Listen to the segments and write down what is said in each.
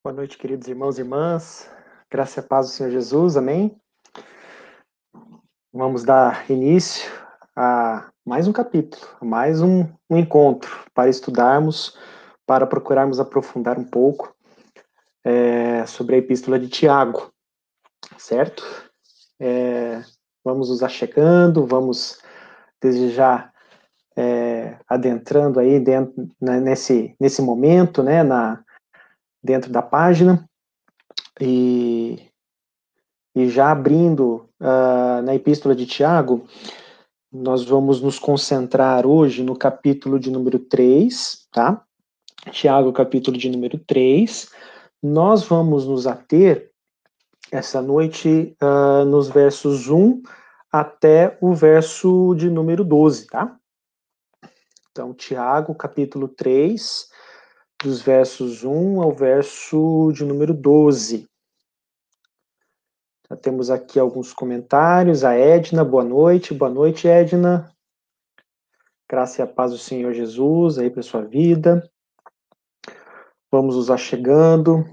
Boa noite, queridos irmãos e irmãs. Graça e paz do Senhor Jesus, amém? Vamos dar início a mais um capítulo, a mais um encontro para estudarmos, para procurarmos aprofundar um pouco sobre a Epístola de Tiago, certo? Vamos nos achegando, vamos desde já adentrando aí dentro, nesse momento, né, dentro da página, e já abrindo na Epístola de Tiago, nós vamos nos concentrar hoje no capítulo de número 3, tá? Tiago, capítulo de número 3. Nós vamos nos ater essa noite nos versos 1 até o verso de número 12, tá? Então, Tiago, capítulo 3, dos versos 1 ao verso de número 12. Já temos aqui alguns comentários. A Edna, boa noite. Boa noite, Edna. Graça e a paz do Senhor Jesus aí para sua vida. Vamos nos achegando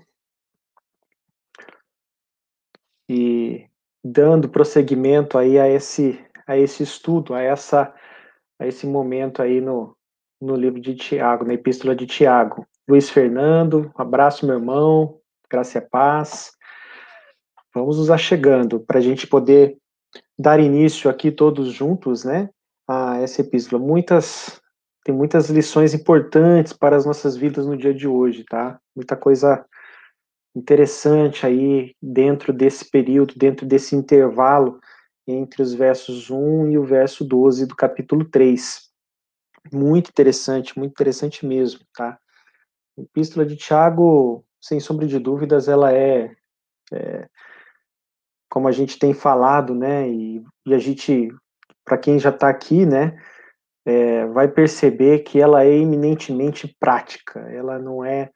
e dando prosseguimento aí a esse estudo, a esse momento aí no livro de Tiago, na Epístola de Tiago. Luiz Fernando, um abraço, meu irmão. Graça e a paz. Vamos nos achegando para a gente poder dar início aqui todos juntos, né, a essa epístola. Tem muitas lições importantes para as nossas vidas no dia de hoje, tá? Muita coisa interessante aí dentro desse período, dentro desse intervalo entre os versos 1 e o verso 12 do capítulo 3. Muito interessante mesmo, tá? A Epístola de Tiago, sem sombra de dúvidas, ela como a gente tem falado, né, e a gente, para quem já está aqui, né, vai perceber que ela é eminentemente prática, ela não é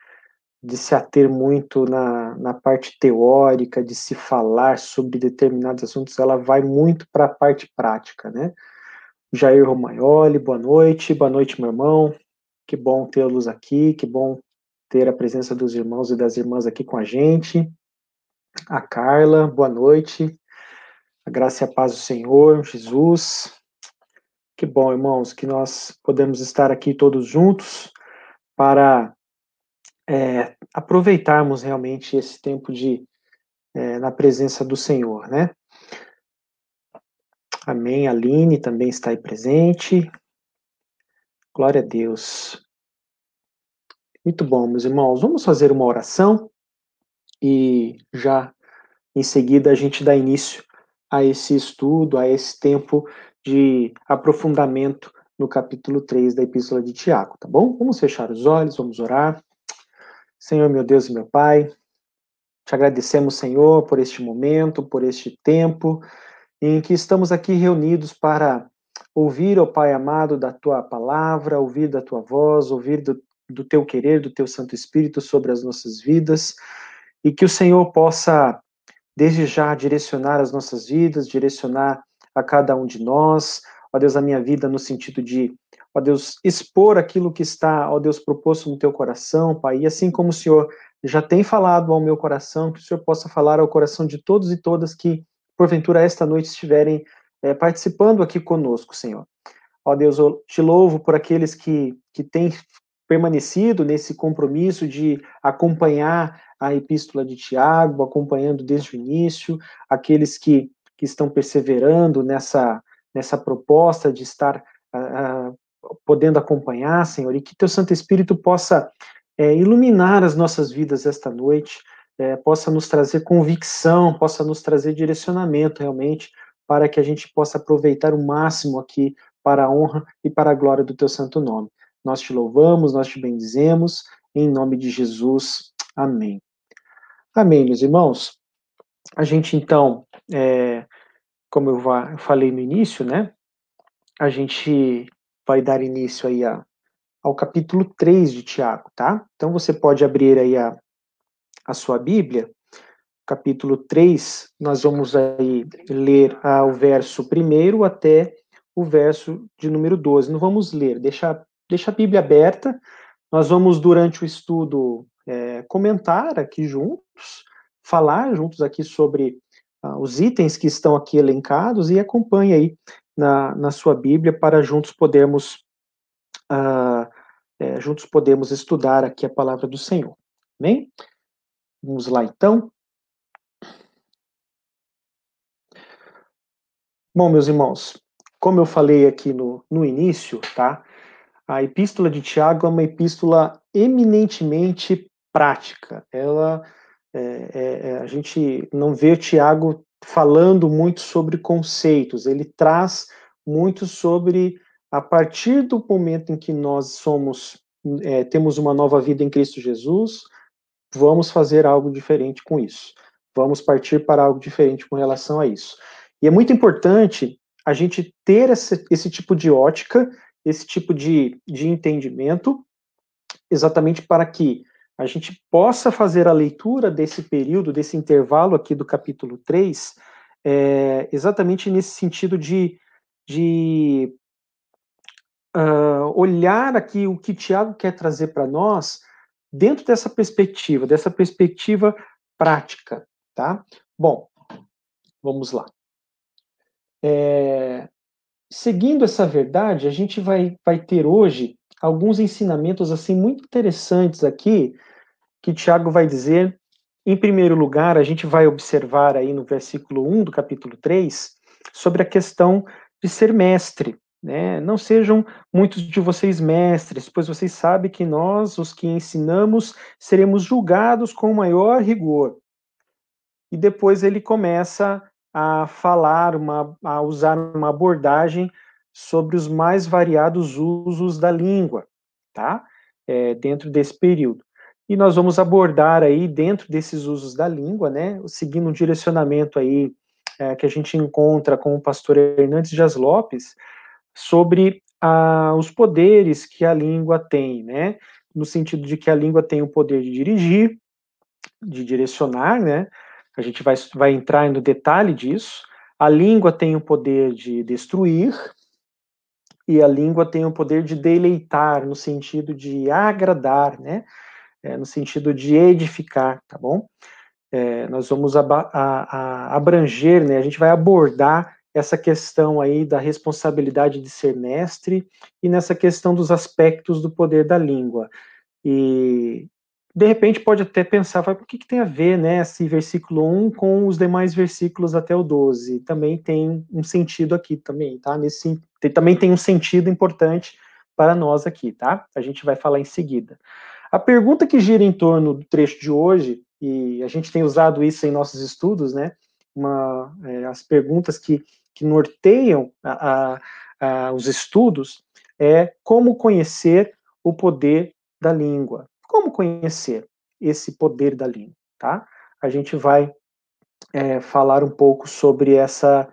de se ater muito na parte teórica, de se falar sobre determinados assuntos, ela vai muito para a parte prática, né? Jair Romaioli, boa noite, meu irmão, que bom tê-los aqui, que bom ter a presença dos irmãos e das irmãs aqui com a gente. A Carla, boa noite, a graça e a paz do Senhor, Jesus. Que bom, irmãos, que nós podemos estar aqui todos juntos para aproveitarmos realmente esse tempo na presença do Senhor, né? Amém. A Aline também está aí presente. Glória a Deus. Muito bom, meus irmãos. Vamos fazer uma oração e já em seguida a gente dá início a esse estudo, a esse tempo de aprofundamento no capítulo 3 da Epístola de Tiago, tá bom? Vamos fechar os olhos, vamos orar. Senhor, meu Deus e meu Pai, te agradecemos, Senhor, por este momento, por este tempo em que estamos aqui reunidos para ouvir, ó Pai amado, da Tua palavra, ouvir da Tua voz, ouvir do Teu querer, do Teu Santo Espírito sobre as nossas vidas, e que o Senhor possa, desde já, direcionar as nossas vidas, direcionar a cada um de nós, ó Deus, a minha vida no sentido de, ó Deus, expor aquilo que está, ó Deus, proposto no Teu coração, Pai, e assim como o Senhor já tem falado ao meu coração, que o Senhor possa falar ao coração de todos e todas que porventura esta noite estiverem participando aqui conosco, Senhor. Ó Deus, eu te louvo por aqueles que têm permanecido nesse compromisso de acompanhar a Epístola de Tiago, acompanhando desde o início, aqueles que estão perseverando nessa proposta de estar podendo acompanhar, Senhor, e que Teu Santo Espírito possa iluminar as nossas vidas esta noite, possa nos trazer convicção, possa nos trazer direcionamento realmente, para que a gente possa aproveitar o máximo aqui para a honra e para a glória do Teu santo nome. Nós te louvamos, nós te bendizemos, em nome de Jesus. Amém. Amém, meus irmãos. A gente, então, como eu falei no início, né, a gente vai dar início aí ao capítulo 3 de Tiago, tá? Então, você pode abrir aí a sua Bíblia, capítulo 3, nós vamos aí ler o verso 1 até o verso de número 12. Não vamos ler, deixa a Bíblia aberta, nós vamos, durante o estudo, comentar aqui juntos, falar juntos aqui sobre os itens que estão aqui elencados e acompanhe aí na sua Bíblia para juntos podemos estudar aqui a palavra do Senhor. Amém? Vamos lá então. Bom, meus irmãos, como eu falei aqui no início, tá? A epístola de Tiago é uma epístola eminentemente prática. A gente não vê Tiago falando muito sobre conceitos, ele traz muito sobre, a partir do momento em que nós temos uma nova vida em Cristo Jesus, vamos fazer algo diferente com isso. Vamos partir para algo diferente com relação a isso. E é muito importante a gente ter esse tipo de ótica, esse tipo de entendimento, exatamente para que a gente possa fazer a leitura desse período, desse intervalo aqui do capítulo 3, exatamente nesse sentido de olhar aqui o que Tiago quer trazer para nós dentro dessa perspectiva prática, tá? Bom, vamos lá. Seguindo essa verdade, a gente vai ter hoje alguns ensinamentos assim muito interessantes aqui que Tiago vai dizer. Em primeiro lugar, a gente vai observar aí no versículo 1 do capítulo 3 sobre a questão de ser mestre, né? Não sejam muitos de vocês mestres, pois vocês sabem que nós, os que ensinamos, seremos julgados com maior rigor. E depois ele começa a falar, a usar uma abordagem sobre os mais variados usos da língua, tá? Dentro desse período. E nós vamos abordar aí, dentro desses usos da língua, né, seguindo um direcionamento aí que a gente encontra com o pastor Hernandes Dias Lopes, sobre os poderes que a língua tem, né, no sentido de que a língua tem o poder de dirigir, de direcionar, né, a gente vai entrar no detalhe disso. A língua tem o poder de destruir, e a língua tem o poder de deleitar, no sentido de agradar, né? No sentido de edificar, tá bom? Nós vamos abranger, né? A gente vai abordar essa questão aí da responsabilidade de ser mestre e nessa questão dos aspectos do poder da língua. E de repente pode até pensar, o que tem a ver, né, esse versículo 1 com os demais versículos até o 12? Também tem um sentido aqui também, tá? Também tem um sentido importante para nós aqui, tá? A gente vai falar em seguida. A pergunta que gira em torno do trecho de hoje, e a gente tem usado isso em nossos estudos, né? As perguntas que norteiam os estudos é como conhecer o poder da língua. Como conhecer esse poder da língua, tá? A gente vai falar um pouco sobre essa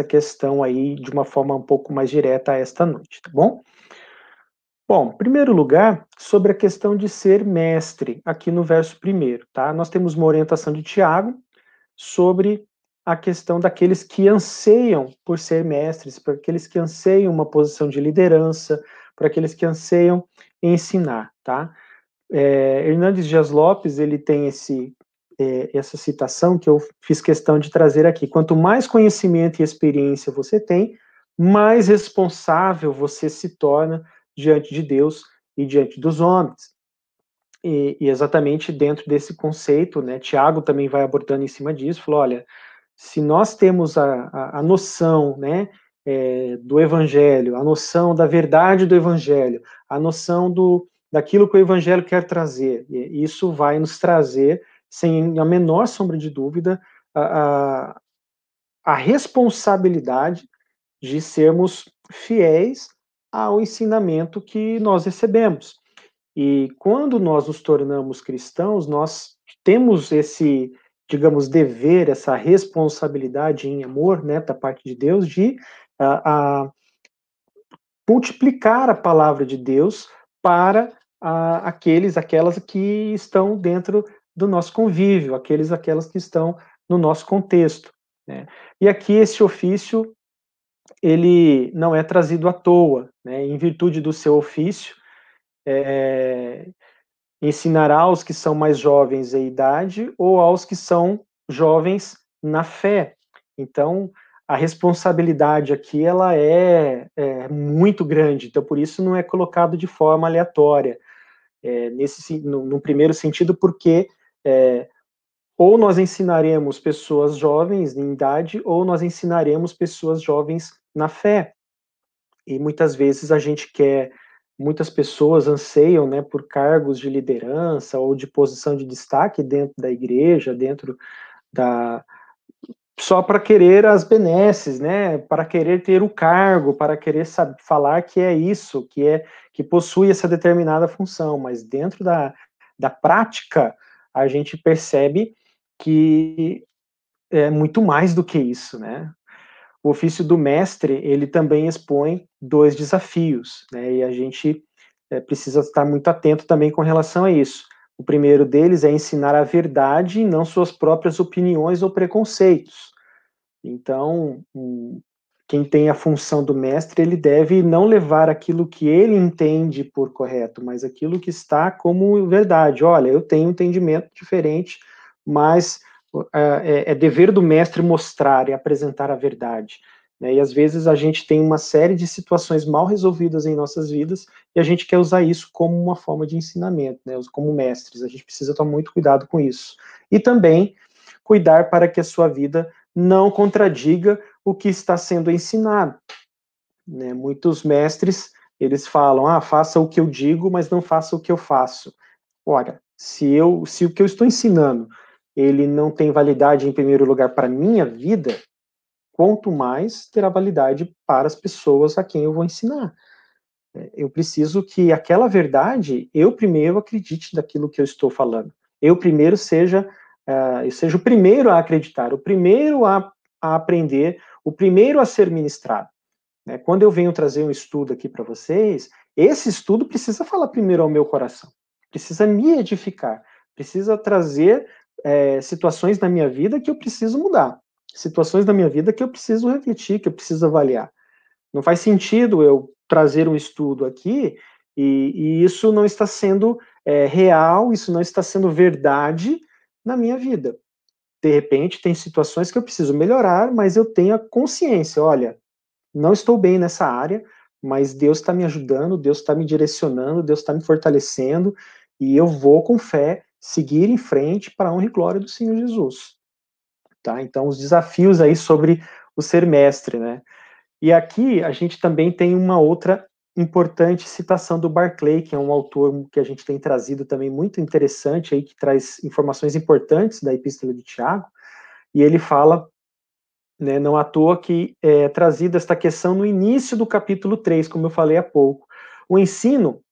questão aí de uma forma um pouco mais direta esta noite, tá bom? Bom, em primeiro lugar, sobre a questão de ser mestre, aqui no verso 1, tá? Nós temos uma orientação de Tiago sobre a questão daqueles que anseiam por ser mestres, por aqueles que anseiam uma posição de liderança, por aqueles que anseiam ensinar, tá? Hernandes Dias Lopes, ele tem essa citação que eu fiz questão de trazer aqui. Quanto mais conhecimento e experiência você tem, mais responsável você se torna diante de Deus e diante dos homens. E exatamente dentro desse conceito, né, Tiago também vai abordando em cima disso, falou, olha, se nós temos a noção, né, do evangelho, a noção da verdade do evangelho, a noção daquilo que o evangelho quer trazer, e isso vai nos trazer, sem a menor sombra de dúvida, a responsabilidade de sermos fiéis ao ensinamento que nós recebemos. E quando nós nos tornamos cristãos, nós temos esse, digamos, dever, essa responsabilidade em amor, né, da parte de Deus, de multiplicar a palavra de Deus para aquelas que estão dentro do nosso convívio, aquelas que estão no nosso contexto, né? E aqui esse ofício, ele não é trazido à toa, né? Em virtude do seu ofício, ensinará aos que são mais jovens em idade ou aos que são jovens na fé. Então, a responsabilidade aqui ela é muito grande, então por isso não é colocado de forma aleatória, no primeiro sentido, porque ou nós ensinaremos pessoas jovens em idade, ou nós ensinaremos pessoas jovens na fé. E muitas vezes muitas pessoas anseiam, né, por cargos de liderança ou de posição de destaque dentro da igreja, dentro da só para querer as benesses, né, para querer ter o cargo, para querer falar que é isso, que possui essa determinada função, mas dentro da prática a gente percebe que é muito mais do que isso, né? O ofício do mestre, ele também expõe dois desafios, né? E a gente precisa estar muito atento também com relação a isso. O primeiro deles é ensinar a verdade e não suas próprias opiniões ou preconceitos. Então, quem tem a função do mestre, ele deve não levar aquilo que ele entende por correto, mas aquilo que está como verdade. Olha, eu tenho um entendimento diferente, mas é dever do mestre mostrar e apresentar a verdade. Né? E às vezes a gente tem uma série de situações mal resolvidas em nossas vidas e a gente quer usar isso como uma forma de ensinamento, né? Como mestres. A gente precisa tomar muito cuidado com isso. E também cuidar para que a sua vida não contradiga o que está sendo ensinado. Né? Muitos mestres, eles falam, faça o que eu digo, mas não faça o que eu faço. Ora, se o que eu estou ensinando, ele não tem validade em primeiro lugar para a minha vida, quanto mais terá validade para as pessoas a quem eu vou ensinar. Eu preciso que aquela verdade, eu primeiro acredite daquilo que eu estou falando. Eu primeiro eu seja o primeiro a acreditar, o primeiro a aprender, o primeiro a ser ministrado. Né? Quando eu venho trazer um estudo aqui para vocês, esse estudo precisa falar primeiro ao meu coração, precisa me edificar, precisa trazer situações na minha vida que eu preciso mudar, situações da minha vida que eu preciso refletir, que eu preciso avaliar. Não faz sentido eu trazer um estudo aqui e isso não está sendo real, isso não está sendo verdade na minha vida. De repente, tem situações que eu preciso melhorar, mas eu tenho a consciência, olha, não estou bem nessa área, mas Deus está me ajudando, Deus está me direcionando, Deus está me fortalecendo, e eu vou com fé seguir em frente para a honra e glória do Senhor Jesus. Tá? Então, os desafios aí sobre o ser mestre, né? E aqui a gente também tem uma outra importante citação do Barclay, que é um autor que a gente tem trazido também muito interessante aí, que traz informações importantes da Epístola de Tiago, e ele fala, né, não à toa que é trazida esta questão no início do capítulo 3, como eu falei há pouco. O ensino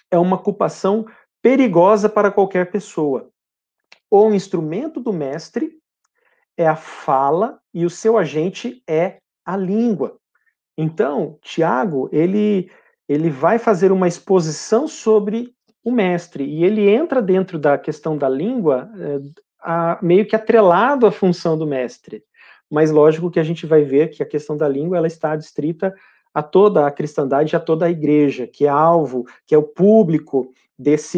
é uma ocupação perigosa para qualquer pessoa. O instrumento do mestre é a fala e o seu agente é a língua. Então, Tiago, ele vai fazer uma exposição sobre o mestre, e ele entra dentro da questão da língua meio que atrelado à função do mestre. Mas lógico que a gente vai ver que a questão da língua ela está adstrita a toda a cristandade, a toda a igreja, que é alvo, que é o público dessa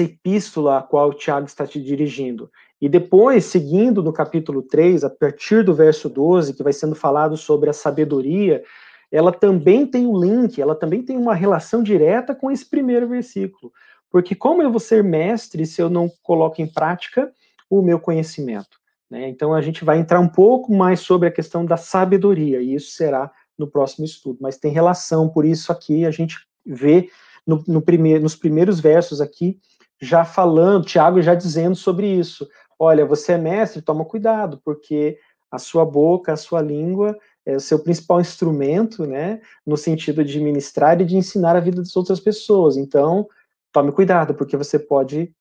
epístola a qual o Tiago está te dirigindo. E depois, seguindo no capítulo 3, a partir do verso 12, que vai sendo falado sobre a sabedoria, ela também tem um link, ela também tem uma relação direta com esse primeiro versículo. Porque como eu vou ser mestre se eu não coloco em prática o meu conhecimento? Né? Então a gente vai entrar um pouco mais sobre a questão da sabedoria, e isso será no próximo estudo. Mas tem relação, por isso aqui a gente vê nos primeiros versos aqui, já falando, Tiago já dizendo sobre isso. Olha, você é mestre, toma cuidado, porque a sua boca, a sua língua é o seu principal instrumento, né, no sentido de ministrar e de ensinar a vida das outras pessoas. Então, tome cuidado, porque você pode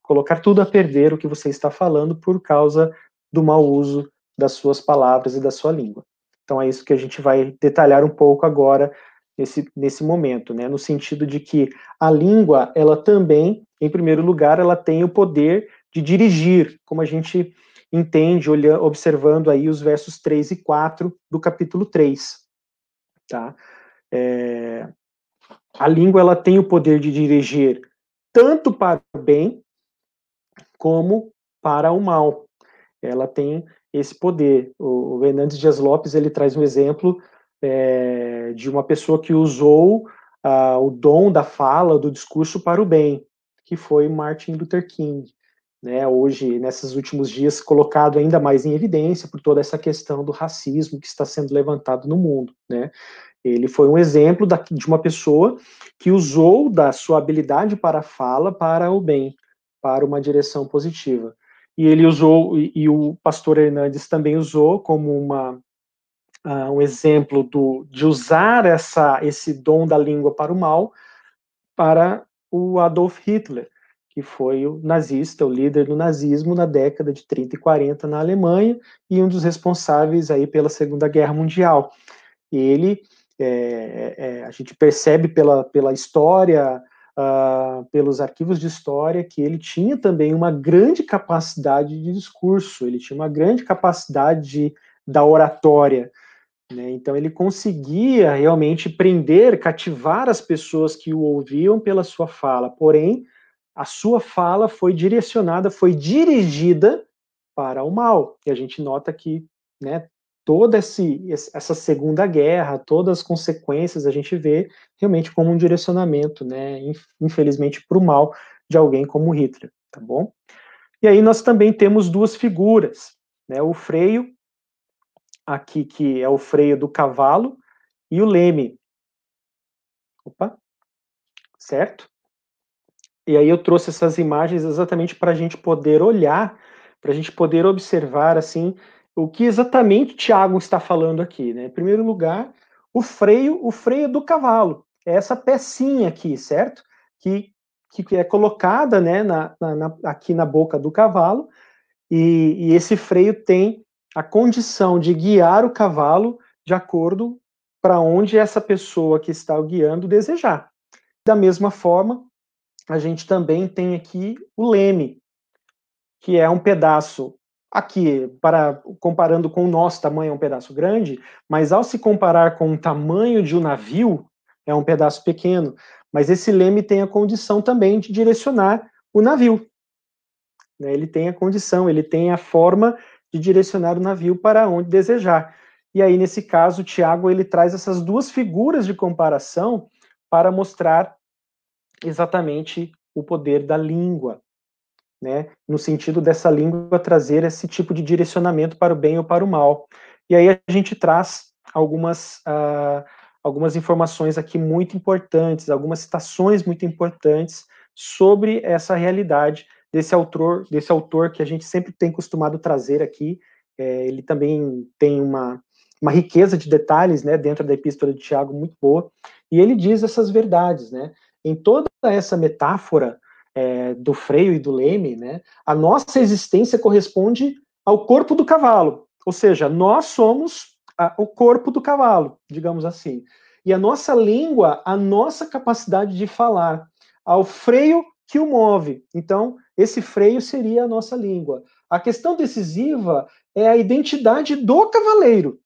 colocar tudo a perder o que você está falando por causa do mau uso das suas palavras e da sua língua. Então, é isso que a gente vai detalhar um pouco agora nesse momento, né, no sentido de que a língua, ela também, em primeiro lugar, ela tem o poder de dirigir, como a gente entende, observando aí os versos 3 e 4 do capítulo 3, tá? a língua ela tem o poder de dirigir tanto para o bem como para o mal. Ela tem esse poder. O Hernandes Dias Lopes ele traz um exemplo de uma pessoa que usou o dom da fala, do discurso para o bem, que foi Martin Luther King. Né, hoje, nesses últimos dias, colocado ainda mais em evidência por toda essa questão do racismo que está sendo levantado no mundo. Né? Ele foi um exemplo de uma pessoa que usou da sua habilidade para a fala para o bem, para uma direção positiva. E ele usou, e o pastor Hernandes também usou como um exemplo de usar esse dom da língua para o mal, para o Adolf Hitler, que foi o nazista, o líder do nazismo na década de 30 e 40 na Alemanha, e um dos responsáveis aí pela Segunda Guerra Mundial. E ele, a gente percebe pela história, pelos arquivos de história, que ele tinha também uma grande capacidade de discurso, ele tinha uma grande capacidade da oratória, né? Então ele conseguia realmente prender, cativar as pessoas que o ouviam pela sua fala, porém a sua fala foi direcionada, foi dirigida para o mal. E a gente nota que, né, toda essa Segunda Guerra, todas as consequências a gente vê realmente como um direcionamento, né, infelizmente para o mal de alguém como Hitler, tá bom? E aí nós também temos duas figuras, né, o freio aqui que é o freio do cavalo e o leme. Opa, certo? E aí eu trouxe essas imagens exatamente para a gente poder olhar, para a gente poder observar assim o que exatamente Tiago está falando aqui, né? Em primeiro lugar, o freio do cavalo, é essa pecinha aqui, certo? Que é colocada, né, aqui na boca do cavalo, e esse freio tem a condição de guiar o cavalo de acordo para onde essa pessoa que está o guiando desejar. Da mesma forma, a gente também tem aqui o leme, que é um pedaço aqui, comparando com o nosso tamanho, é um pedaço grande, mas ao se comparar com o tamanho de um navio, é um pedaço pequeno. Mas esse leme tem a condição também de direcionar o navio. Né? Ele tem a condição, ele tem a forma de direcionar o navio para onde desejar. E aí, nesse caso, o Tiago ele traz essas duas figuras de comparação para mostrar exatamente o poder da língua, né? No sentido dessa língua trazer esse tipo de direcionamento para o bem ou para o mal. E aí a gente traz algumas informações aqui muito importantes, algumas citações muito importantes sobre essa realidade desse autor que a gente sempre tem costumado trazer aqui. Ele também tem uma riqueza de detalhes, né, dentro da Epístola de Tiago muito boa, e ele diz essas verdades, né? Em toda essa metáfora do freio e do leme, né, a nossa existência corresponde ao corpo do cavalo, ou seja, nós somos o corpo do cavalo, digamos assim. E a nossa língua, a nossa capacidade de falar, ao freio que o move. Então, esse freio seria a nossa língua. A questão decisiva é a identidade do cavaleiro.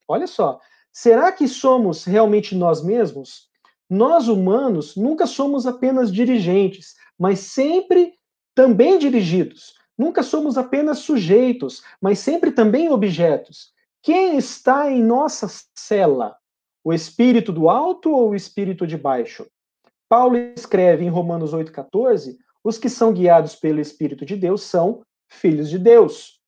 Olha só, será que somos realmente nós mesmos? Nós, humanos, nunca somos apenas dirigentes, mas sempre também dirigidos. Nunca somos apenas sujeitos, mas sempre também objetos. Quem está em nossa cela? O espírito do alto ou o espírito de baixo? Paulo escreve em Romanos 8,14: os que são guiados pelo Espírito de Deus são filhos de Deus.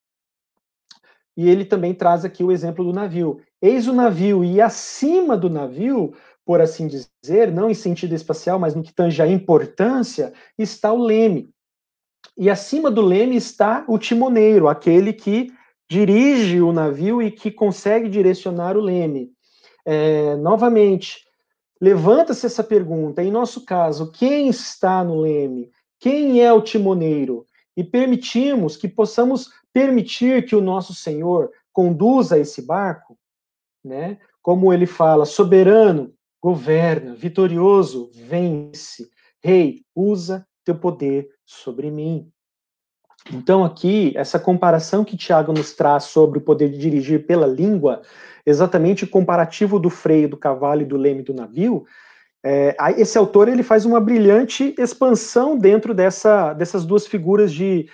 E ele também traz aqui o exemplo do navio. Eis o navio, e acima do navio, por assim dizer, não em sentido espacial, mas no que tange a importância, está o leme. E acima do leme está o timoneiro, aquele que dirige o navio e que consegue direcionar o leme. Novamente, levanta-se essa pergunta, em nosso caso, quem está no leme? Quem é o timoneiro? E permitimos que possamos permitir que o nosso Senhor conduza esse barco, né? Como ele fala, soberano, governa, vitorioso, vence. Rei, usa teu poder sobre mim. Então, aqui, essa comparação que Tiago nos traz sobre o poder de dirigir pela língua, exatamente o comparativo do freio do cavalo e do leme do navio, Esse autor ele faz uma brilhante expansão dentro dessas duas figuras de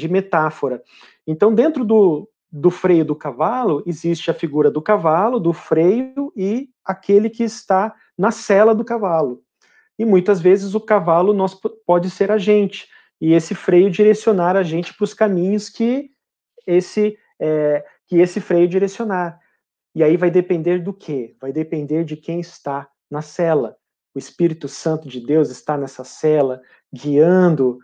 metáfora. Então, dentro do freio do cavalo, existe a figura do cavalo, do freio e aquele que está na sela do cavalo. E muitas vezes o cavalo pode ser a gente, e esse freio direcionar a gente para os caminhos que esse freio direcionar. E aí vai depender do quê? Vai depender de quem está na cela. O Espírito Santo de Deus está nessa cela, guiando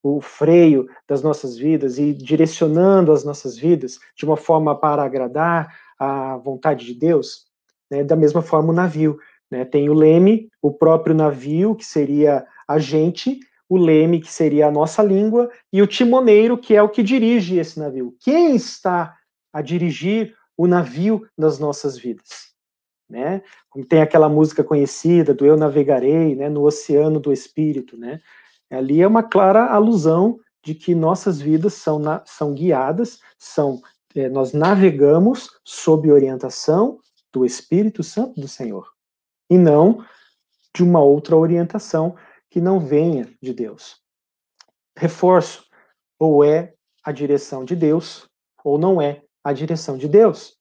o freio das nossas vidas e direcionando as nossas vidas de uma forma para agradar a vontade de Deus. Né? Da mesma forma o navio. Né? Tem o leme, o próprio navio, que seria a gente, o leme, que seria a nossa língua, e o timoneiro, que é o que dirige esse navio. Quem está a dirigir o navio das nossas vidas? Né? Como tem aquela música conhecida do Eu Navegarei, né, no Oceano do Espírito, né? Ali é uma clara alusão de que nossas vidas são guiadas, nós navegamos sob orientação do Espírito Santo do Senhor, e não de uma outra orientação que não venha de Deus. Reforço, ou é a direção de Deus, ou não é a direção de Deus.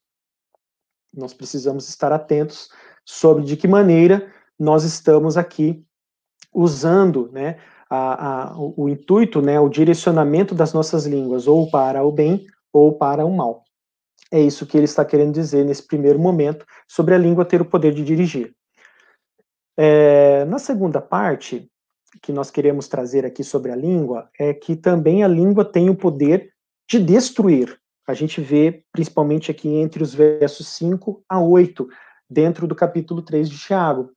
Nós precisamos estar atentos sobre de que maneira nós estamos aqui usando, né, o intuito, né, o direcionamento das nossas línguas, ou para o bem ou para o mal. É isso que ele está querendo dizer nesse primeiro momento sobre a língua ter o poder de dirigir. Na segunda parte, que nós queremos trazer aqui sobre a língua, é que também a língua tem o poder de destruir. A gente vê, principalmente aqui entre os versos 5 a 8, dentro do capítulo 3 de Tiago.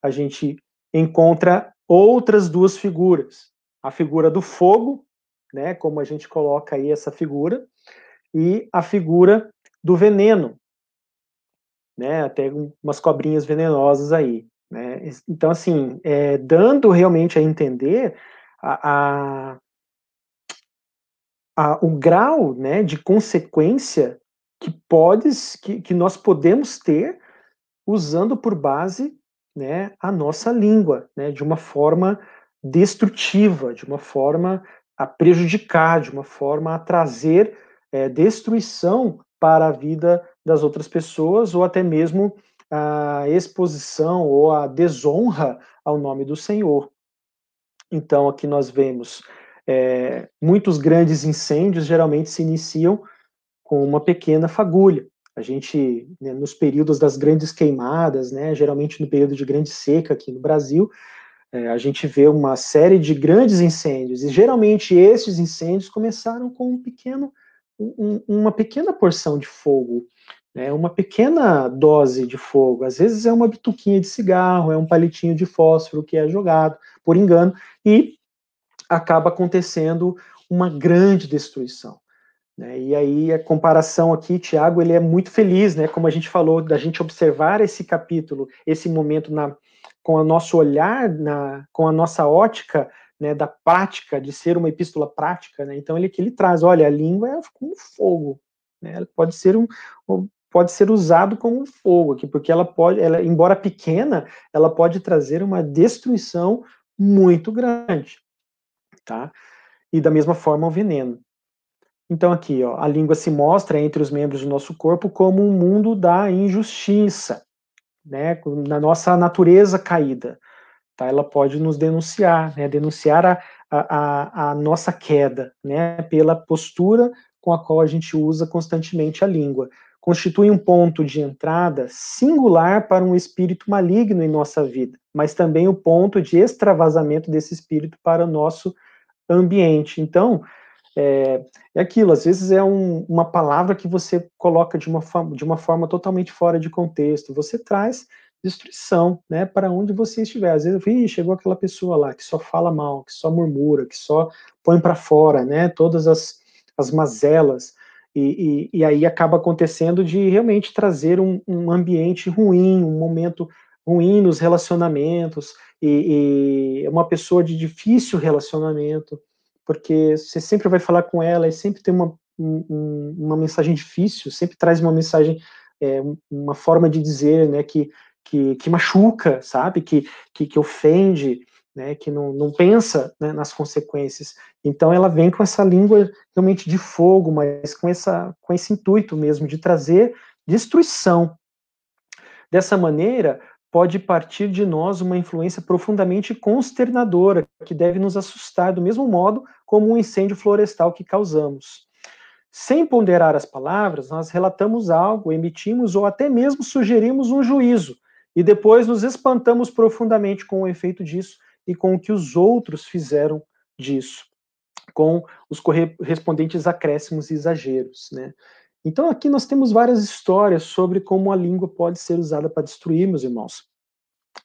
A gente encontra outras duas figuras. A figura do fogo, né, como a gente coloca aí essa figura, e a figura do veneno, né, até umas cobrinhas venenosas aí. Né? Então, assim, dando realmente a entender o grau, né, de consequência que nós podemos ter usando por base, né, a nossa língua, né, de uma forma destrutiva, de uma forma a prejudicar, de uma forma a trazer destruição para a vida das outras pessoas, ou até mesmo a exposição ou a desonra ao nome do Senhor. Então, aqui nós vemos muitos grandes incêndios geralmente se iniciam com uma pequena fagulha. A gente, né, nos períodos das grandes queimadas, né, geralmente no período de grande seca aqui no Brasil, a gente vê uma série de grandes incêndios, e geralmente esses incêndios começaram com uma pequena porção de fogo, né, uma pequena dose de fogo. Às vezes é uma bituquinha de cigarro, é um palitinho de fósforo que é jogado por engano, e acaba acontecendo uma grande destruição. Né? E aí a comparação aqui, Tiago, ele é muito feliz, né? Como a gente falou, da gente observar esse capítulo, esse momento com o nosso olhar, com a nossa ótica, né, da prática, de ser uma epístola prática, né? Então ele traz, olha, a língua é como fogo, né? Ela pode ser usado como fogo aqui, porque embora pequena, ela pode trazer uma destruição muito grande, tá? E da mesma forma o veneno. Então aqui, ó, a língua se mostra entre os membros do nosso corpo como um mundo da injustiça, né, na nossa natureza caída. Tá? Ela pode nos denunciar, né, denunciar a nossa queda, né, pela postura com a qual a gente usa constantemente a língua. Constitui um ponto de entrada singular para um espírito maligno em nossa vida, mas também o ponto de extravasamento desse espírito para o nosso ambiente. Então, é aquilo, às vezes é uma palavra que você coloca de uma forma totalmente fora de contexto, você traz destruição, né, para onde você estiver. Às vezes, chegou aquela pessoa lá que só fala mal, que só murmura, que só põe para fora, né, todas as mazelas, e aí acaba acontecendo de realmente trazer um ambiente ruim, um momento ruim nos relacionamentos, e uma pessoa de difícil relacionamento, porque você sempre vai falar com ela e sempre tem uma mensagem difícil, sempre traz uma mensagem, uma forma de dizer, né, que que machuca, sabe? Que ofende, né? Que não pensa, né, nas consequências. Então ela vem com essa língua realmente de fogo, mas com esse intuito mesmo de trazer destruição. Dessa maneira, pode partir de nós uma influência profundamente consternadora, que deve nos assustar do mesmo modo como um incêndio florestal que causamos. Sem ponderar as palavras, nós relatamos algo, emitimos ou até mesmo sugerimos um juízo, e depois nos espantamos profundamente com o efeito disso e com o que os outros fizeram disso, com os correspondentes acréscimos e exageros, né? Então aqui nós temos várias histórias sobre como a língua pode ser usada para destruir, meus irmãos.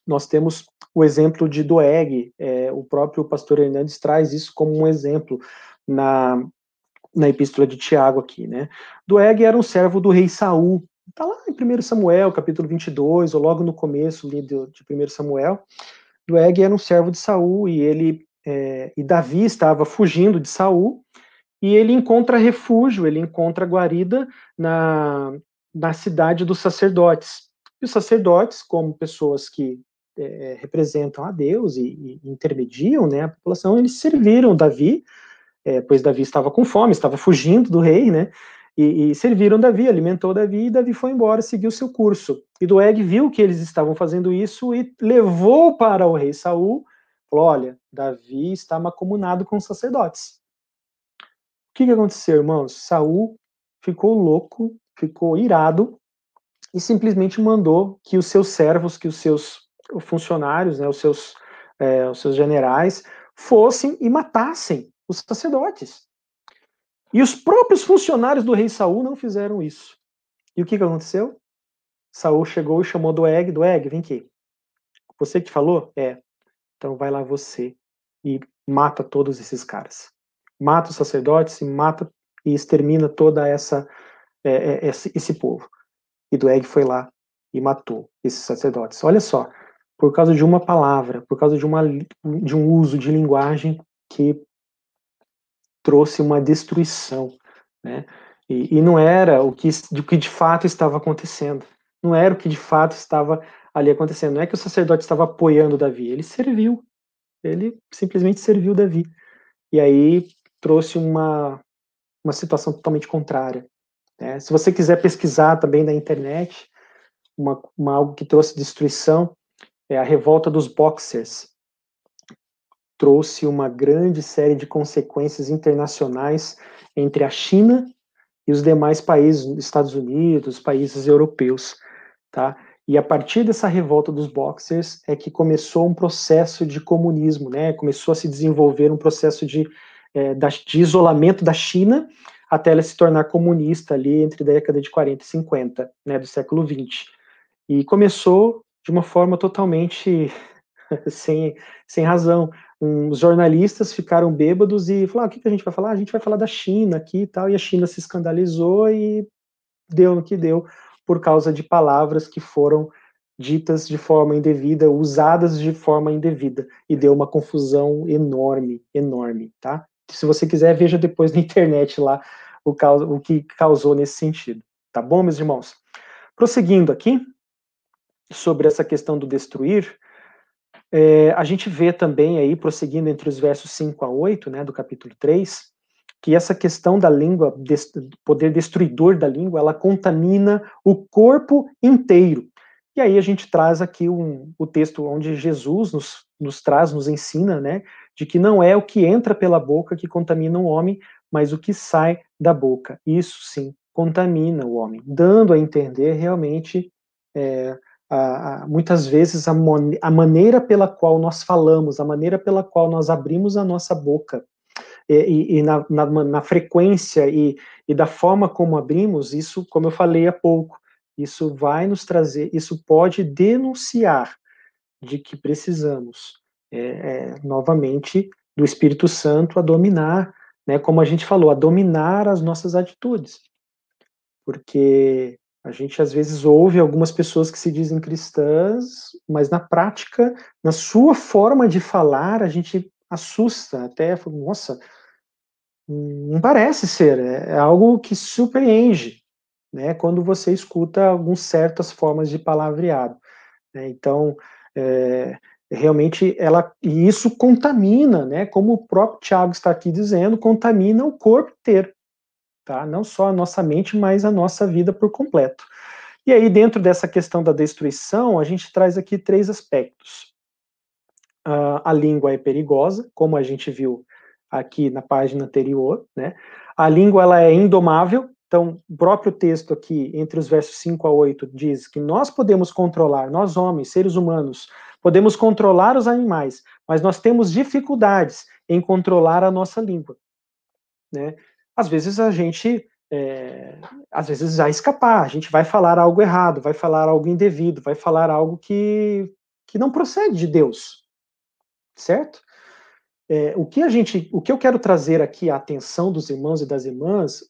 Nós temos o exemplo de Doeg, o próprio pastor Hernandes traz isso como um exemplo na epístola de Tiago aqui, né? Doeg era um servo do rei Saul. Está lá em 1 Samuel, capítulo 22, ou logo no começo ali de 1 Samuel. Doeg era um servo de Saul e Davi estava fugindo de Saul e ele encontra refúgio, ele encontra guarida na cidade dos sacerdotes. E os sacerdotes, como pessoas que representam a Deus e intermediam, né, a população, eles serviram Davi, pois Davi estava com fome, estava fugindo do rei, né? E serviram Davi, alimentou Davi, e Davi foi embora, seguiu seu curso. E Doeg viu que eles estavam fazendo isso e levou para o rei Saul, falou: olha, Davi está macumunado com os sacerdotes. O que aconteceu, irmãos? Saul ficou louco, ficou irado e simplesmente mandou que os seus servos, que os seus funcionários, né, os seus generais, fossem e matassem os sacerdotes. E os próprios funcionários do rei Saul não fizeram isso. E o que aconteceu? Saul chegou e chamou Doeg, Doeg, vem aqui. Você que falou? Então vai lá você e mata todos esses caras. Mata os sacerdotes e extermina toda esse povo. E Doeg foi lá e matou esses sacerdotes. Olha só, por causa de uma palavra, por causa de um uso de linguagem que trouxe uma destruição, né? E não era o que de fato estava acontecendo. Não era o que de fato estava ali acontecendo. Não é que o sacerdote estava apoiando Davi, ele serviu. Ele simplesmente serviu Davi. E aí trouxe uma situação totalmente contrária, né? Se você quiser pesquisar também na internet, algo que trouxe destruição é a revolta dos Boxers. Trouxe uma grande série de consequências internacionais entre a China e os demais países, Estados Unidos, países europeus, tá? E a partir dessa revolta dos Boxers é que começou um processo de comunismo, né? Começou a se desenvolver um processo de isolamento da China até ela se tornar comunista ali entre a década de 40 e 50, né, do século 20. E começou de uma forma totalmente sem razão. Os jornalistas ficaram bêbados e falaram: o que a gente vai falar? A gente vai falar da China aqui e tal, e a China se escandalizou e deu no que deu, por causa de palavras que foram ditas de forma indevida, usadas de forma indevida, e deu uma confusão enorme, enorme, tá? Se você quiser, veja depois na internet lá o que causou nesse sentido, tá bom, meus irmãos? Prosseguindo aqui, sobre essa questão do destruir, a gente vê também aí, prosseguindo entre os versos 5 a 8, né, do capítulo 3, que essa questão da língua, poder destruidor da língua, ela contamina o corpo inteiro. E aí a gente traz aqui o texto onde Jesus nos ensina, né, de que não é o que entra pela boca que contamina o homem, mas o que sai da boca. Isso sim contamina o homem, dando a entender realmente muitas vezes a maneira pela qual nós falamos, a maneira pela qual nós abrimos a nossa boca, e na frequência e da forma como abrimos, isso, como eu falei há pouco, isso vai nos trazer, isso pode denunciar de que precisamos, novamente, do Espírito Santo a dominar, né, como a gente falou, a dominar as nossas atitudes. Porque a gente às vezes ouve algumas pessoas que se dizem cristãs, mas na prática, na sua forma de falar, a gente assusta, até, nossa, não parece ser, é algo que surpreende, né, quando você escuta algumas certas formas de palavreado. né? Então, realmente, e isso contamina, né? Como o próprio Tiago está aqui dizendo, contamina o corpo inteiro, tá? Não só a nossa mente, mas a nossa vida por completo. E aí, dentro dessa questão da destruição, a gente traz aqui 3 aspectos. A língua é perigosa, como a gente viu aqui na página anterior, né? A língua, ela é indomável, então o próprio texto aqui, entre os versos 5 a 8, diz que nós podemos controlar, nós homens, seres humanos, podemos controlar os animais, mas nós temos dificuldades em controlar a nossa língua, né? Às vezes a gente, às vezes vai escapar, a gente vai falar algo errado, vai falar algo indevido, vai falar algo que não procede de Deus, certo? O que eu quero trazer aqui à atenção dos irmãos e das irmãs,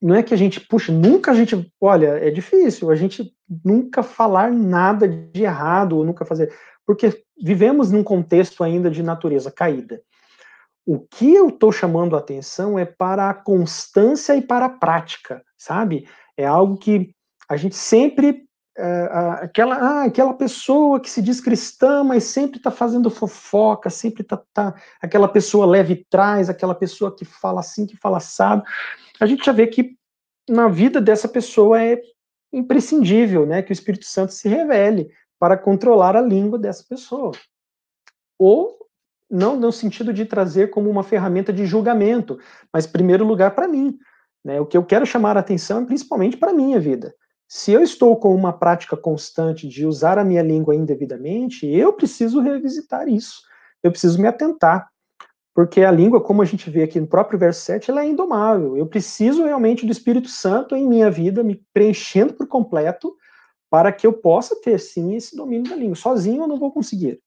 não é que a gente, puxa, nunca a gente, olha, é difícil, a gente nunca falar nada de errado, ou nunca fazer, porque vivemos num contexto ainda de natureza caída. O que eu estou chamando a atenção é para a constância e para a prática, sabe? É algo que a gente sempre aquela pessoa que se diz cristã, mas sempre está fazendo fofoca, sempre tá aquela pessoa leve e traz, aquela pessoa que fala assim, que fala assado. A gente já vê que na vida dessa pessoa é imprescindível, né, que o Espírito Santo se revele para controlar a língua dessa pessoa. Ou não no sentido de trazer como uma ferramenta de julgamento, mas, em primeiro lugar, para mim. Né? O que eu quero chamar a atenção é principalmente para a minha vida. Se eu estou com uma prática constante de usar a minha língua indevidamente, eu preciso revisitar isso. Eu preciso me atentar. Porque a língua, como a gente vê aqui no próprio verso 7, ela é indomável. Eu preciso realmente do Espírito Santo em minha vida, me preenchendo por completo, para que eu possa ter, sim, esse domínio da língua. Sozinho eu não vou conseguir.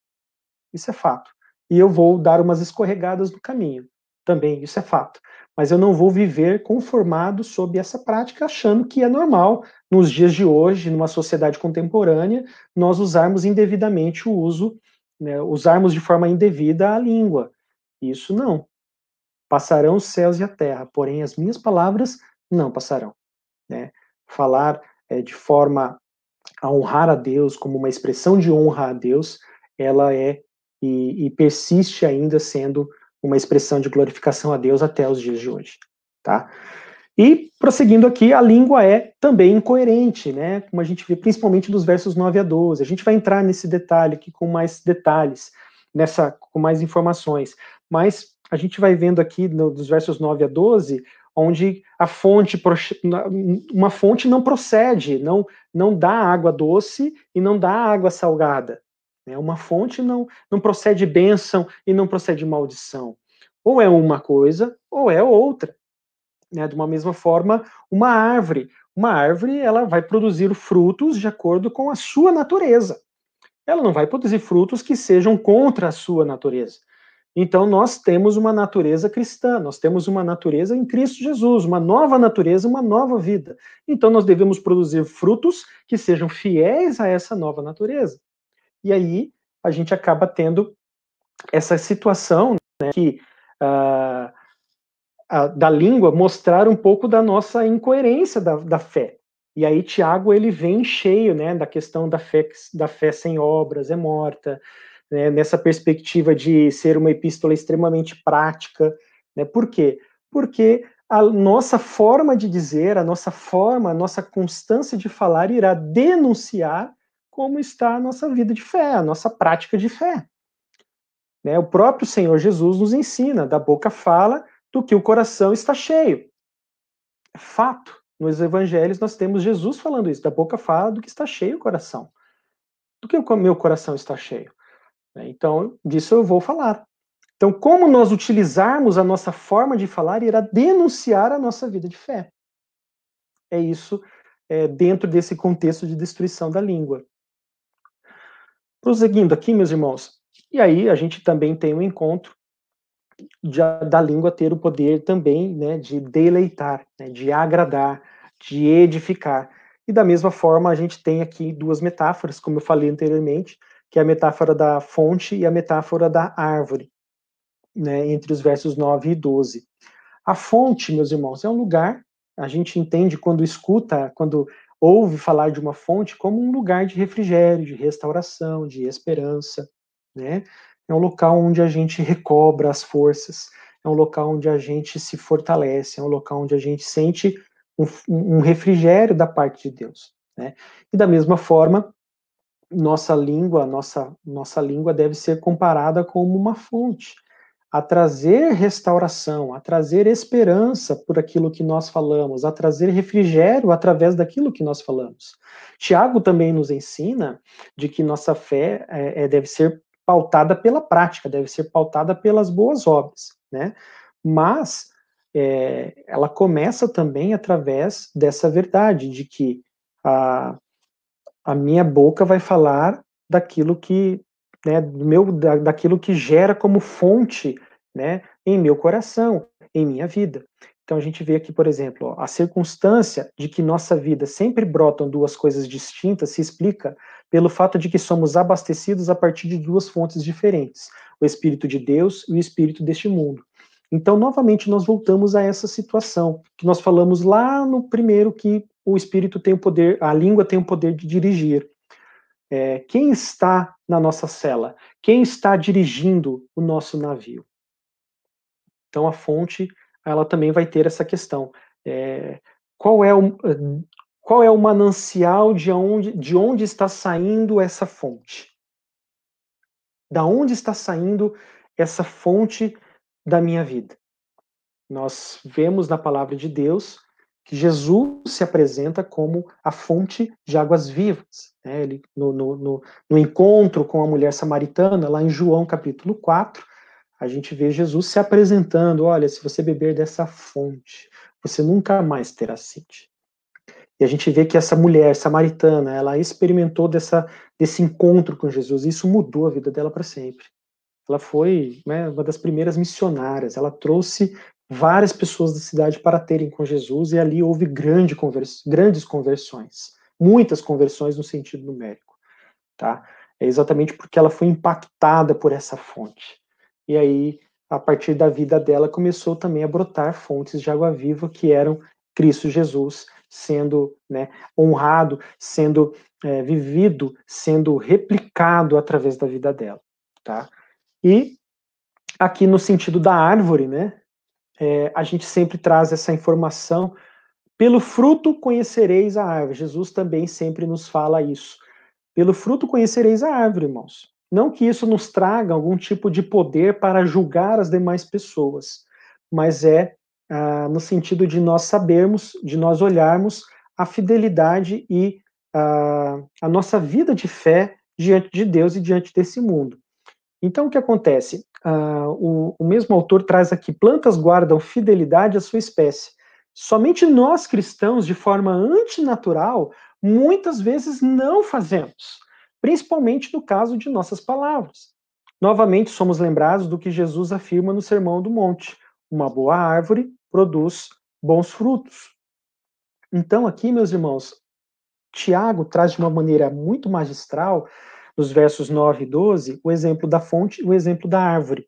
Isso é fato. E eu vou dar umas escorregadas no caminho. Também, isso é fato. Mas eu não vou viver conformado sob essa prática, achando que é normal, nos dias de hoje, numa sociedade contemporânea, nós usarmos indevidamente o uso, né, usarmos de forma indevida a língua. Isso não. Passarão os céus e a terra, porém as minhas palavras não passarão. Né? Falar de forma a honrar a Deus, como uma expressão de honra a Deus, ela é e persiste ainda sendo uma expressão de glorificação a Deus até os dias de hoje, tá? E, prosseguindo aqui, a língua é também incoerente, né? Como a gente vê principalmente dos versos 9 a 12. A gente vai entrar nesse detalhe aqui com mais detalhes, com mais informações. Mas a gente vai vendo aqui dos versos 9 a 12, onde uma fonte não procede, não dá água doce e não dá água salgada. Né? Uma fonte não procede bênção e não procede maldição. Ou é uma coisa, ou é outra. Né? De uma mesma forma, uma árvore. Uma árvore, ela vai produzir frutos de acordo com a sua natureza. Ela não vai produzir frutos que sejam contra a sua natureza. Então, nós temos uma natureza cristã, nós temos uma natureza em Cristo Jesus, uma nova natureza, uma nova vida. Então, nós devemos produzir frutos que sejam fiéis a essa nova natureza. E aí, a gente acaba tendo essa situação, né, que da língua mostrar um pouco da nossa incoerência da fé. E aí Tiago ele vem cheio, né, da questão da fé sem obras é morta, né, nessa perspectiva de ser uma epístola extremamente prática, né? Por quê? Porque a nossa forma de dizer, a nossa constância de falar irá denunciar como está a nossa vida de fé, a nossa prática de fé. Né? O próprio Senhor Jesus nos ensina, da boca fala do que o coração está cheio. É fato. Nos evangelhos nós temos Jesus falando isso, da boca fala do que está cheio o coração. Do que o meu coração está cheio. Então, disso eu vou falar. Então, como nós utilizarmos a nossa forma de falar irá denunciar a nossa vida de fé. É isso dentro desse contexto de destruição da língua. Prosseguindo aqui, meus irmãos, e aí a gente também tem um encontro da língua ter o poder também, né, de deleitar, né, de agradar, de edificar. E da mesma forma, a gente tem aqui duas metáforas, como eu falei anteriormente, que é a metáfora da fonte e a metáfora da árvore, né, entre os versos 9 e 12. A fonte, meus irmãos, é um lugar, a gente entende quando escuta, quando ouve falar de uma fonte como um lugar de refrigério, de restauração, de esperança, né? É um local onde a gente recobra as forças, é um local onde a gente se fortalece, é um local onde a gente sente um refrigério da parte de Deus, né? E da mesma forma, nossa língua deve ser comparada como uma fonte, a trazer restauração, a trazer esperança por aquilo que nós falamos, a trazer refrigério através daquilo que nós falamos. Tiago também nos ensina de que nossa fé deve ser pautada pela prática, deve ser pautada pelas boas obras, né? Mas ela começa também através dessa verdade de que a minha boca vai falar daquilo que, né, daquilo que gera como fonte, né, em meu coração, em minha vida. Então a gente vê aqui, por exemplo, ó, a circunstância de que nossa vida sempre brotam duas coisas distintas se explica pelo fato de que somos abastecidos a partir de duas fontes diferentes, o Espírito de Deus e o Espírito deste mundo. Então, novamente, nós voltamos a essa situação que nós falamos lá no primeiro, que o Espírito tem o poder, a língua tem o poder de dirigir. Quem está na nossa cela? Quem está dirigindo o nosso navio? Então, a fonte, ela também vai ter essa questão. Qual é o manancial de onde está saindo essa fonte? Da onde está saindo essa fonte da minha vida? Nós vemos na palavra de Deus que Jesus se apresenta como a fonte de águas vivas. Né? Ele, no encontro com a mulher samaritana, lá em João capítulo 4, a gente vê Jesus se apresentando, olha, se você beber dessa fonte, você nunca mais terá sede. E a gente vê que essa mulher samaritana, ela experimentou desse encontro com Jesus, e isso mudou a vida dela para sempre. Ela foi, né, uma das primeiras missionárias, ela trouxe várias pessoas da cidade para terem com Jesus, e ali houve grandes conversões, muitas conversões no sentido numérico, tá? É exatamente porque ela foi impactada por essa fonte. E aí, a partir da vida dela, começou também a brotar fontes de água viva, que eram Cristo Jesus, sendo, né, honrado, sendo vivido, sendo replicado através da vida dela, tá? E aqui no sentido da árvore, né, a gente sempre traz essa informação. Pelo fruto conhecereis a árvore. Jesus também sempre nos fala isso. Pelo fruto conhecereis a árvore, irmãos. Não que isso nos traga algum tipo de poder para julgar as demais pessoas, mas no sentido de nós sabermos, de nós olharmos a fidelidade e a nossa vida de fé diante de Deus e diante desse mundo. Então, o que acontece? O mesmo autor traz aqui: plantas guardam fidelidade à sua espécie. Somente nós cristãos, de forma antinatural, muitas vezes não fazemos, principalmente no caso de nossas palavras. Novamente, somos lembrados do que Jesus afirma no Sermão do Monte: uma boa árvore produz bons frutos. Então, aqui, meus irmãos, Tiago traz de uma maneira muito magistral, nos versos 9 e 12, o exemplo da fonte e o exemplo da árvore.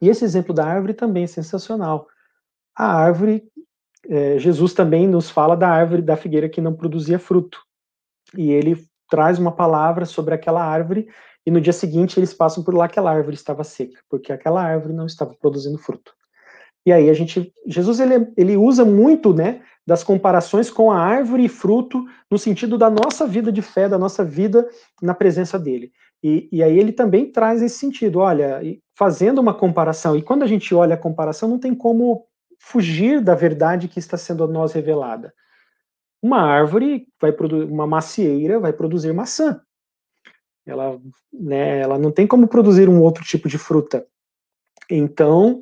E esse exemplo da árvore também é sensacional. A árvore, Jesus também nos fala da árvore da figueira que não produzia fruto. E ele traz uma palavra sobre aquela árvore, e no dia seguinte eles passam por lá, aquela árvore estava seca, porque aquela árvore não estava produzindo fruto. E aí Jesus ele usa muito, né, das comparações com a árvore e fruto no sentido da nossa vida de fé, da nossa vida na presença dele. E aí ele também traz esse sentido, olha, fazendo uma comparação, e quando a gente olha a comparação, não tem como fugir da verdade que está sendo a nós revelada. Uma árvore vai produzir, uma macieira vai produzir maçã. Ela, né, ela não tem como produzir um outro tipo de fruta. Então,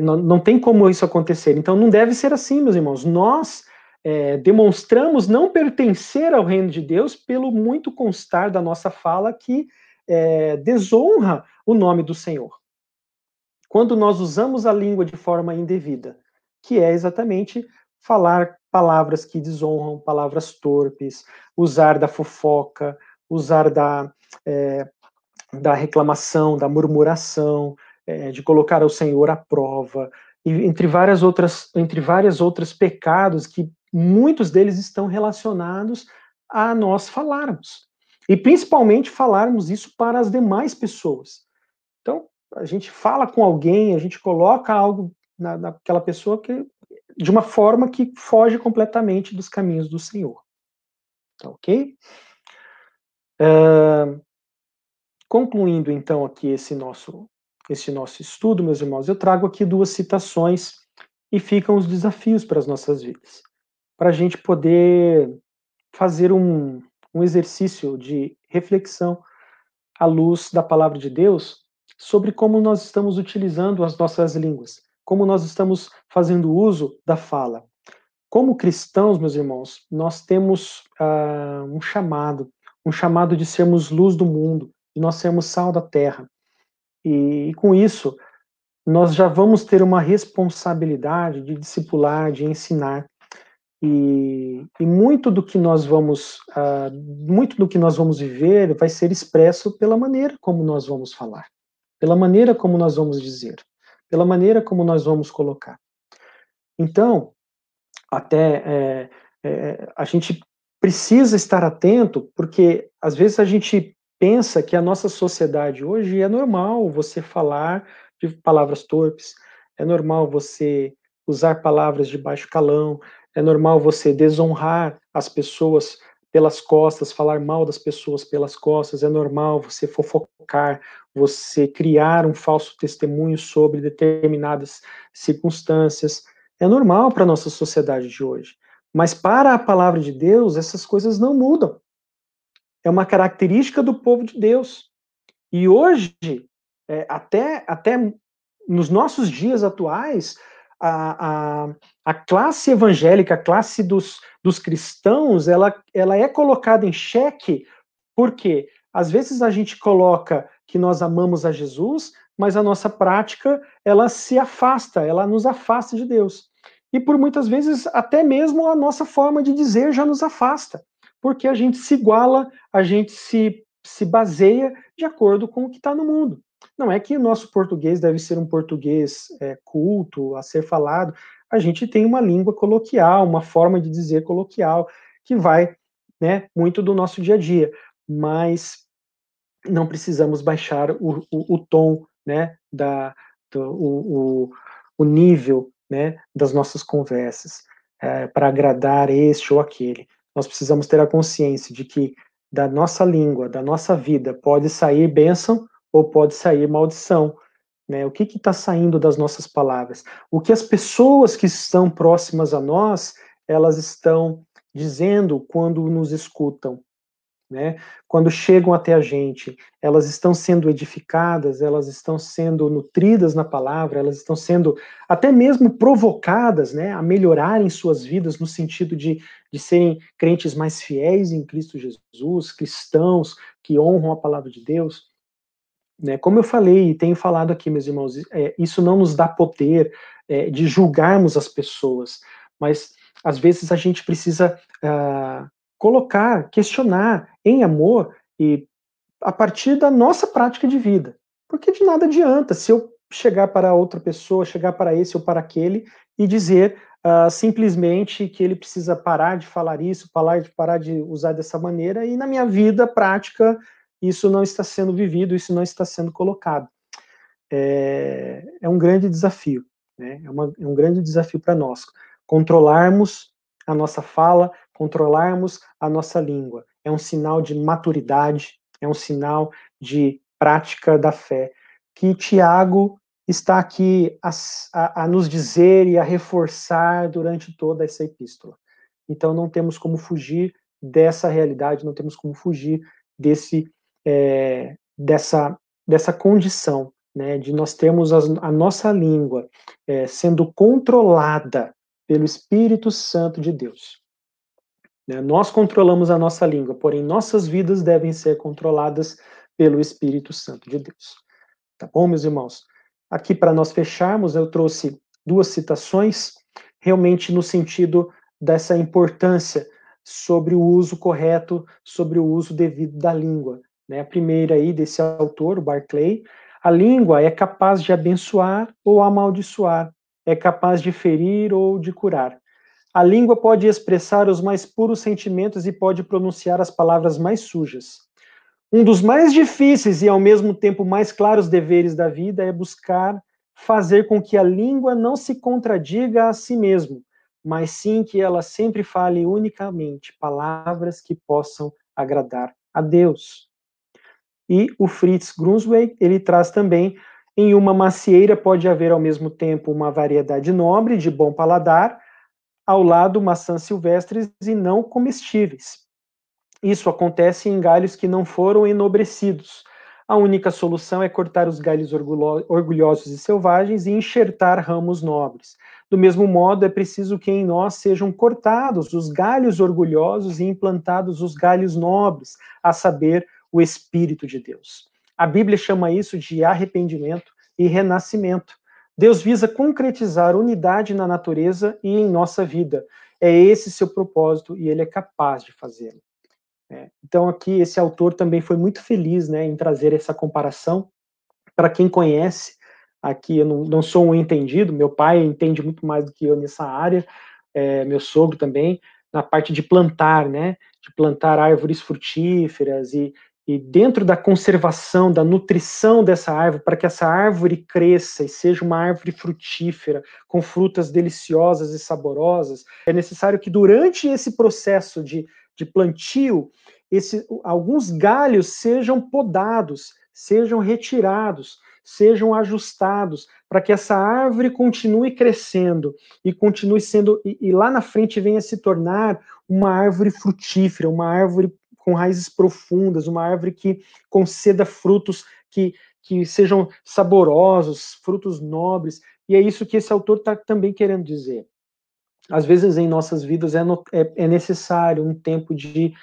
não tem como isso acontecer. Então, não deve ser assim, meus irmãos. Nós demonstramos não pertencer ao reino de Deus pelo muito constar da nossa fala que desonra o nome do Senhor. Quando nós usamos a língua de forma indevida, que é exatamente falar palavras que desonram, palavras torpes, usar da fofoca, usar da reclamação, da murmuração, de colocar o Senhor à prova, e entre várias outras pecados que muitos deles estão relacionados a nós falarmos. E principalmente falarmos isso para as demais pessoas. Então, a gente fala com alguém, a gente coloca algo naquela pessoa que, de uma forma que foge completamente dos caminhos do Senhor. Tá ok? Concluindo, então, aqui esse nosso estudo, meus irmãos, eu trago aqui 2 citações e ficam os desafios para as nossas vidas. Para a gente poder fazer um exercício de reflexão à luz da palavra de Deus sobre como nós estamos utilizando as nossas línguas, como nós estamos fazendo uso da fala. Como cristãos, meus irmãos, nós temos um chamado de sermos luz do mundo, de nós sermos sal da terra. E com isso, nós já vamos ter uma responsabilidade de discipular, de ensinar. E muito do que nós vamos viver vai ser expresso pela maneira como nós vamos falar, pela maneira como nós vamos dizer, pela maneira como nós vamos colocar. Então, até a gente precisa estar atento, porque às vezes a gente pensa que a nossa sociedade hoje é normal você falar de palavras torpes, é normal você usar palavras de baixo calão, é normal você desonrar as pessoas pelas costas, falar mal das pessoas pelas costas, é normal você fofocar, você criar um falso testemunho sobre determinadas circunstâncias. É normal para a nossa sociedade de hoje. Mas para a palavra de Deus, essas coisas não mudam. É uma característica do povo de Deus. E hoje, até nos nossos dias atuais, a classe evangélica, a classe dos cristãos, ela é colocada em xeque, porque às vezes a gente coloca que nós amamos a Jesus, mas a nossa prática, ela se afasta, ela nos afasta de Deus. E por muitas vezes, até mesmo a nossa forma de dizer já nos afasta, porque a gente se iguala, a gente se baseia de acordo com o que está no mundo. Não é que o nosso português deve ser um português culto, a ser falado. A gente tem uma língua coloquial, uma forma de dizer coloquial, que vai, né, muito do nosso dia a dia. Mas não precisamos baixar o tom, né, o nível, né, das nossas conversas para agradar este ou aquele. Nós precisamos ter a consciência de que da nossa língua, da nossa vida, pode sair bênção ou pode sair maldição. Né? O que está saindo das nossas palavras? O que as pessoas que estão próximas a nós, elas estão dizendo quando nos escutam. Né? Quando chegam até a gente, elas estão sendo edificadas, elas estão sendo nutridas na palavra, elas estão sendo até mesmo provocadas, né, a melhorarem suas vidas no sentido de serem crentes mais fiéis em Cristo Jesus, cristãos que honram a palavra de Deus. Né? Como eu falei e tenho falado aqui, meus irmãos, isso não nos dá poder de julgarmos as pessoas, mas às vezes a gente precisa colocar, questionar em amor e a partir da nossa prática de vida. Porque de nada adianta se eu chegar para outra pessoa, chegar para esse ou para aquele e dizer simplesmente que ele precisa parar de falar isso, parar de usar dessa maneira, e na minha vida prática isso não está sendo vivido, isso não está sendo colocado. É um grande desafio, né? É um grande desafio para nós, controlarmos a nossa fala, controlarmos a nossa língua. É um sinal de maturidade, é um sinal de prática da fé, que Tiago está aqui a nos dizer e a reforçar durante toda essa epístola. Então não temos como fugir dessa realidade, não temos como fugir dessa condição, né, de nós termos a nossa língua sendo controlada pelo Espírito Santo de Deus. Né? Nós controlamos a nossa língua, porém nossas vidas devem ser controladas pelo Espírito Santo de Deus. Tá bom, meus irmãos? Aqui, para nós fecharmos, eu trouxe 2 citações, realmente no sentido dessa importância sobre o uso correto, sobre o uso devido da língua. Né? A primeira aí, desse autor, o Barclay: a língua é capaz de abençoar ou amaldiçoar, é capaz de ferir ou de curar. A língua pode expressar os mais puros sentimentos e pode pronunciar as palavras mais sujas. Um dos mais difíceis e ao mesmo tempo mais claros deveres da vida é buscar fazer com que a língua não se contradiga a si mesmo, mas sim que ela sempre fale unicamente palavras que possam agradar a Deus. E o Fritz Grunsweg, ele traz também, em uma macieira pode haver ao mesmo tempo uma variedade nobre de bom paladar, ao lado maçãs silvestres e não comestíveis. Isso acontece em galhos que não foram enobrecidos. A única solução é cortar os galhos orgulhosos e selvagens e enxertar ramos nobres. Do mesmo modo, é preciso que em nós sejam cortados os galhos orgulhosos e implantados os galhos nobres, a saber, o Espírito de Deus. A Bíblia chama isso de arrependimento e renascimento. Deus visa concretizar unidade na natureza e em nossa vida. É esse seu propósito e ele é capaz de fazê-lo. Então aqui esse autor também foi muito feliz, né, em trazer essa comparação. Para quem conhece, aqui eu não sou um entendido, meu pai entende muito mais do que eu nessa área, meu sogro também, na parte de plantar, né, de plantar árvores frutíferas e dentro da conservação, da nutrição dessa árvore, para que essa árvore cresça e seja uma árvore frutífera, com frutas deliciosas e saborosas, é necessário que durante esse processo de plantio, alguns galhos sejam podados, sejam retirados, sejam ajustados, para que essa árvore continue crescendo e continue sendo, e lá na frente venha se tornar uma árvore frutífera, uma árvore com raízes profundas, uma árvore que conceda frutos que sejam saborosos, frutos nobres, e é isso que esse autor está também querendo dizer. Às vezes em nossas vidas é necessário um tempo de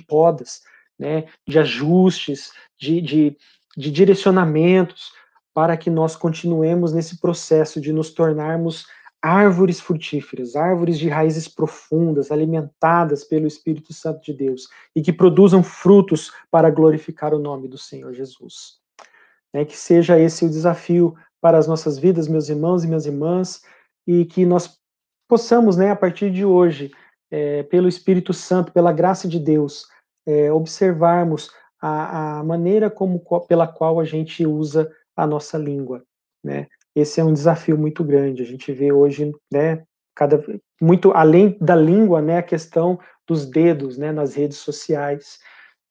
podas, né, de ajustes, de direcionamentos, para que nós continuemos nesse processo de nos tornarmos árvores frutíferas, árvores de raízes profundas, alimentadas pelo Espírito Santo de Deus, e que produzam frutos para glorificar o nome do Senhor Jesus. Que seja esse o desafio para as nossas vidas, meus irmãos e minhas irmãs, e que nós possamos, a partir de hoje, pelo Espírito Santo, pela graça de Deus, observarmos a maneira pela qual a gente usa a nossa língua, né? Esse é um desafio muito grande. A gente vê hoje, né, muito além da língua, né, a questão dos dedos, né, nas redes sociais,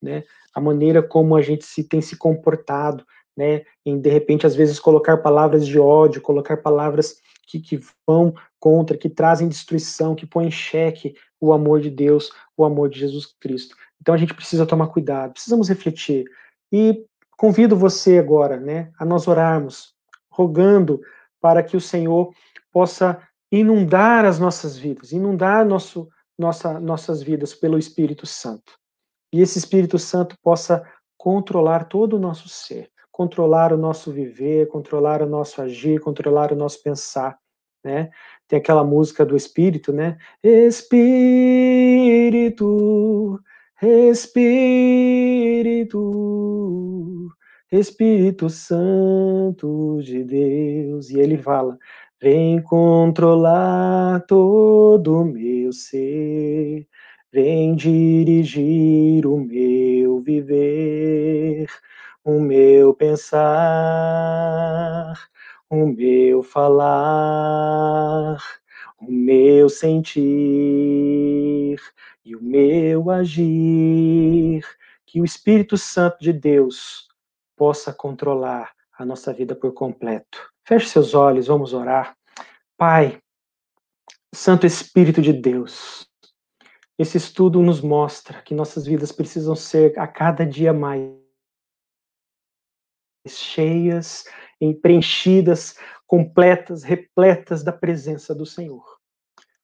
né? A maneira como a gente tem se comportado, né, em de repente às vezes colocar palavras de ódio, colocar palavras que vão contra, que trazem destruição, que põem em xeque o amor de Deus, o amor de Jesus Cristo. Então a gente precisa tomar cuidado, precisamos refletir. E convido você agora, né, a nós orarmos, rogando para que o Senhor possa inundar as nossas vidas, inundar nossas vidas pelo Espírito Santo. E esse Espírito Santo possa controlar todo o nosso ser, controlar o nosso viver, controlar o nosso agir, controlar o nosso pensar, né? Tem aquela música do Espírito, né? Espírito, Espírito, Espírito Santo de Deus. E ele fala, vem controlar todo o meu ser, vem dirigir o meu viver, o meu pensar, o meu falar, o meu sentir e o meu agir. Que o Espírito Santo de Deus possa controlar a nossa vida por completo. Feche seus olhos, vamos orar. Pai, Santo Espírito de Deus, esse estudo nos mostra que nossas vidas precisam ser a cada dia mais cheias, preenchidas, completas, repletas da presença do Senhor.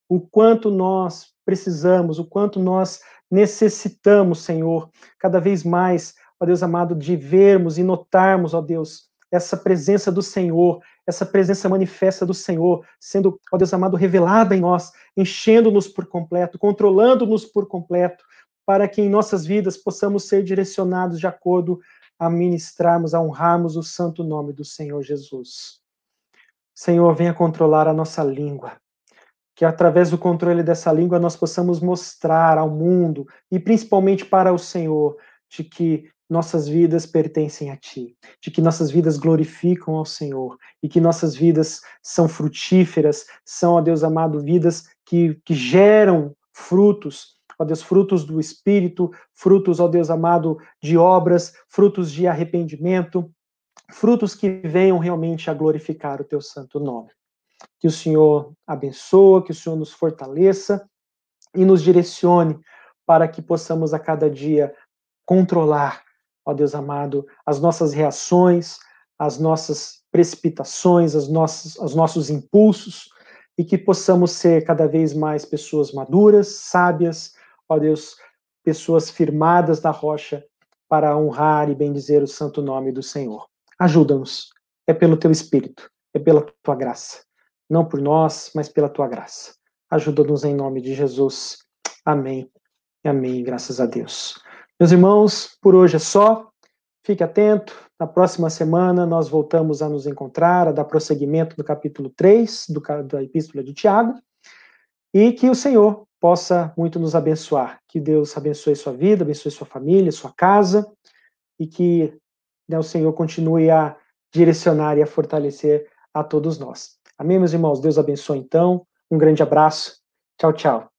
O quanto nós precisamos, o quanto nós necessitamos, Senhor, cada vez mais, ó Deus amado, de vermos e notarmos, ó Deus, essa presença do Senhor, essa presença manifesta do Senhor, sendo, ó Deus amado, revelada em nós, enchendo-nos por completo, controlando-nos por completo, para que em nossas vidas possamos ser direcionados de acordo a ministrarmos, a honrarmos o santo nome do Senhor Jesus. Senhor, venha controlar a nossa língua, que através do controle dessa língua nós possamos mostrar ao mundo, e principalmente para o Senhor, de que nossas vidas pertencem a Ti, de que nossas vidas glorificam ao Senhor, e que nossas vidas são frutíferas, são, ó Deus amado, vidas que geram frutos, ó Deus, frutos do Espírito, frutos, ó Deus amado, de obras, frutos de arrependimento, frutos que venham realmente a glorificar o Teu santo nome. Que o Senhor abençoe, que o Senhor nos fortaleça e nos direcione para que possamos a cada dia controlar, ó Deus amado, as nossas reações, as nossas precipitações, os nossos impulsos, e que possamos ser cada vez mais pessoas maduras, sábias, ó Deus, pessoas firmadas na rocha para honrar e bendizer o santo nome do Senhor. Ajuda-nos, é pelo Teu Espírito, é pela Tua graça, não por nós, mas pela Tua graça. Ajuda-nos em nome de Jesus. Amém. Amém, graças a Deus. Meus irmãos, por hoje é só. Fique atento. Na próxima semana nós voltamos a nos encontrar, a dar prosseguimento no capítulo 3 da Epístola de Tiago. E que o Senhor possa muito nos abençoar. Que Deus abençoe sua vida, abençoe sua família, sua casa. E que, né, o Senhor continue a direcionar e a fortalecer a todos nós. Amém, meus irmãos? Deus abençoe, então. Um grande abraço. Tchau, tchau.